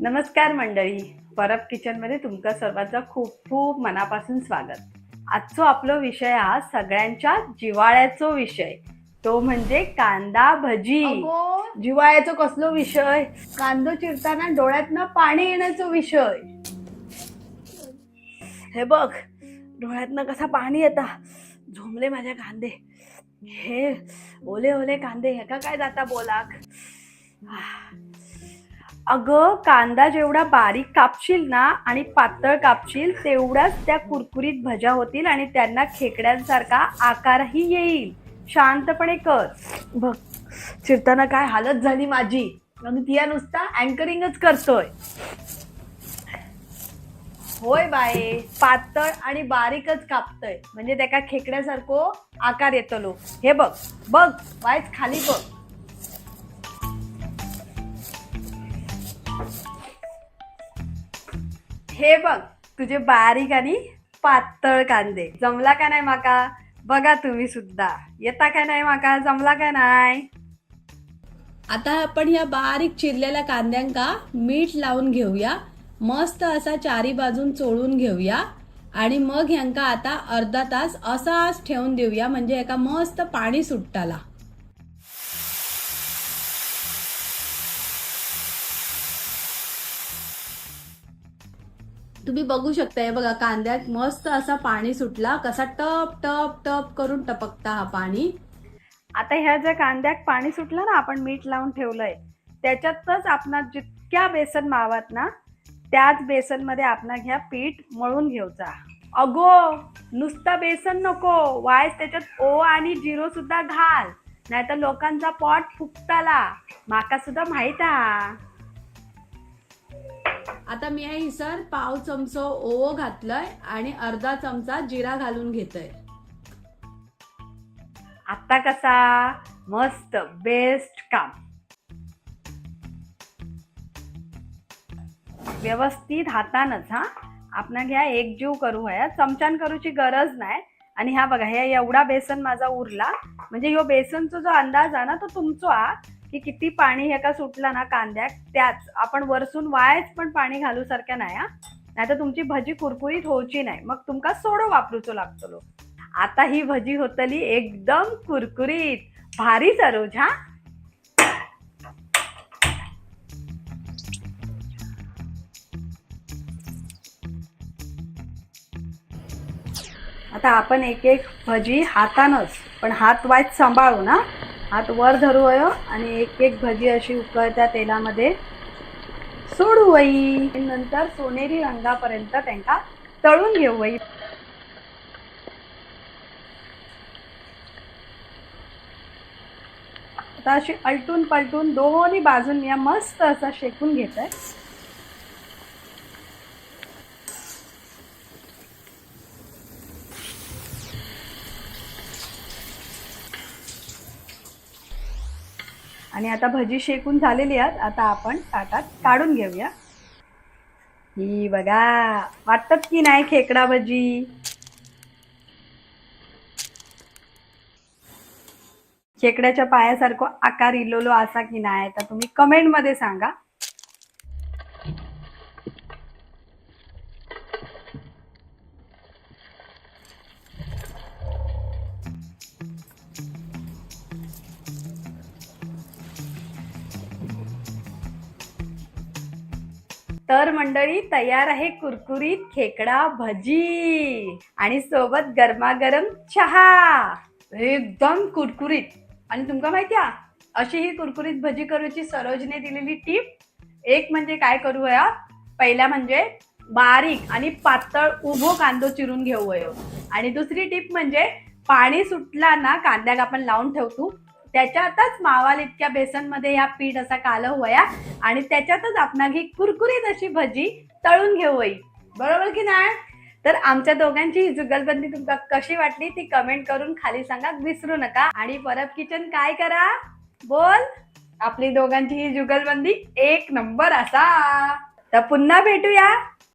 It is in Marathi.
नमस्कार मंडळी, परब किचनमध्ये तुमचं सर्वांचं खूप खूप मनापासून स्वागत. आजचा आपला विषय हा सगळ्यांच्या जिव्हाळ्याचा विषय, तो म्हणजे कांदा भजी. जिव्हाळ्याचा कसलो विषय? कांदा चिरताना डोळ्यातनं पाणी येण्याचा विषय. हे बघ, डोळ्यातनं कसा पाणी येता, झोंबले माझे कांदे. हे ओले ओले कांदे ह्याका काय जाता बोलाक. अगं, कांदा जेवढा बारीक कापशील ना आणि पातळ कापशील तेवढाच त्या कुरकुरीत भज्या होतील आणि त्यांना खेकड्यांसारखा आकारही येईल. शांतपणे कर. बघ, चिरताना काय हालत झाली माझी, आणि तिया नुसता अँकरिंगच करतोय. होय बाये, पातळ आणि बारीकच कापतोय म्हणजे त्याका खेकड्यासारखो आकार येतलो. हे बघ बघ, वायच खाली बघ. हे बघ, तुझे बारीक आणि पातळ कांदे. जमला का नाही माका? बघा तुम्ही सुद्धा. येता का नाही माका? जमला का नाही? आता आपण या बारीक चिरलेल्या कांद्यांका मीठ लावून घेऊया. मस्त असा चारी बाजून चोळून घेऊया आणि मग ह्यांका आता अर्धा तास असाच ठेवून देऊया, म्हणजे एका मस्त पाणी सुट्टाला. तुम्ही बघू शकता, हे बघा कांद्यात मस्त असा पाणी सुटला, कसा टप टप टप करून टपकता हा पाणी. आता ह्या ज्या कांद्यात पाणी सुटलं ना, आपण मीठ लावून ठेवलंय, त्याच्यातच आपण जितक्या बेसन मावत ना त्याच बेसन मध्ये आपण घ्या पीठ मळून घेऊचा. अगो, नुसता बेसन नको, वायस त्याच्यात ओ आणि जिरो सुद्धा घाल, नाहीतर लोकांचा पॉट फुगताला. माका सुद्धा माहित आहे. आता मी हे सर पाव चमचो ओवा घातलंय आणि अर्धा चमचा जिरा घालून घेतोय. आता कसा मस्त बेस्ट काम. व्यवस्थित हातानच आपण घ्या, एकजीव करू. ह्या चमच्यान करूची गरज नाही. आणि ह्या बघा, हे एवढा बेसन माझा उरला, म्हणजे ह्यो बेसनचा जो अंदाज आहे ना तो तुमचा, की किती पाणी ह्याका सुटला ना कांद्यात, त्याच आपण वरसून वायच पण पाणी घालू सारख्या नाही. नाहीतर तुमची भजी कुरकुरीत होऊची नाही, मग तुमका सोडो वापरूचो लागतो. आता ही भजी होतली एकदम कुरकुरीत, भारी सरोज. आता आपण एक एक भजी हातानच, पण हात वाईट सांभाळू ना, हात वर धरू आणि एक एक भजी अशी उकळत्या तेलामध्ये सोडू वई. नंतर सोनेरी रंगापर्यंत त्यांना तळून घेऊ वई. आता अशी अलटून पलटून दोन्ही बाजून या मस्त असा शेकून घेत आहे. आणि आता भजी शेकून झालेली आहेत. आता आपण ताटात काढून घेऊया. ही बघा, वाटतात की नाही खेकडा भजी? खेकड्याच्या पायासारखं आकार इलोलो असा की नाही, तर तुम्ही कमेंट मध्ये सांगा. तर मंडळी, तयार आहे कुरकुरीत खेकडा भजी आणि सोबत गरमागरम चहा. एकदम कुरकुरीत. आणि तुमका माहिती आहे, अशी ही कुरकुरीत भजी करूची सरोजने दिलेली टीप एक म्हणजे काय करूया, पहिला म्हणजे बारीक आणि पातळ उभो कांदो चिरून घेऊया. आणि दुसरी टीप म्हणजे पाणी सुटला ना कांद्याक आपण लावून ठेवतो, त्याच्यातच मावाल इतक्या बेसन मध्ये ह्या पीठ असा कालवूया आणि त्याच्यातच आपण ही कुरकुरीत अशी भजी तळून घेऊया. बरोबर की नाही? तर आमच्या दोघांची ही जुगलबंदी तुमका कशी वाटली ती कमेंट करून खाली सांगा विसरू नका. आणि परब किचन काय करा, बोल. आपली दोघांची ही जुगलबंदी एक नंबर असा. तर पुन्हा भेटूया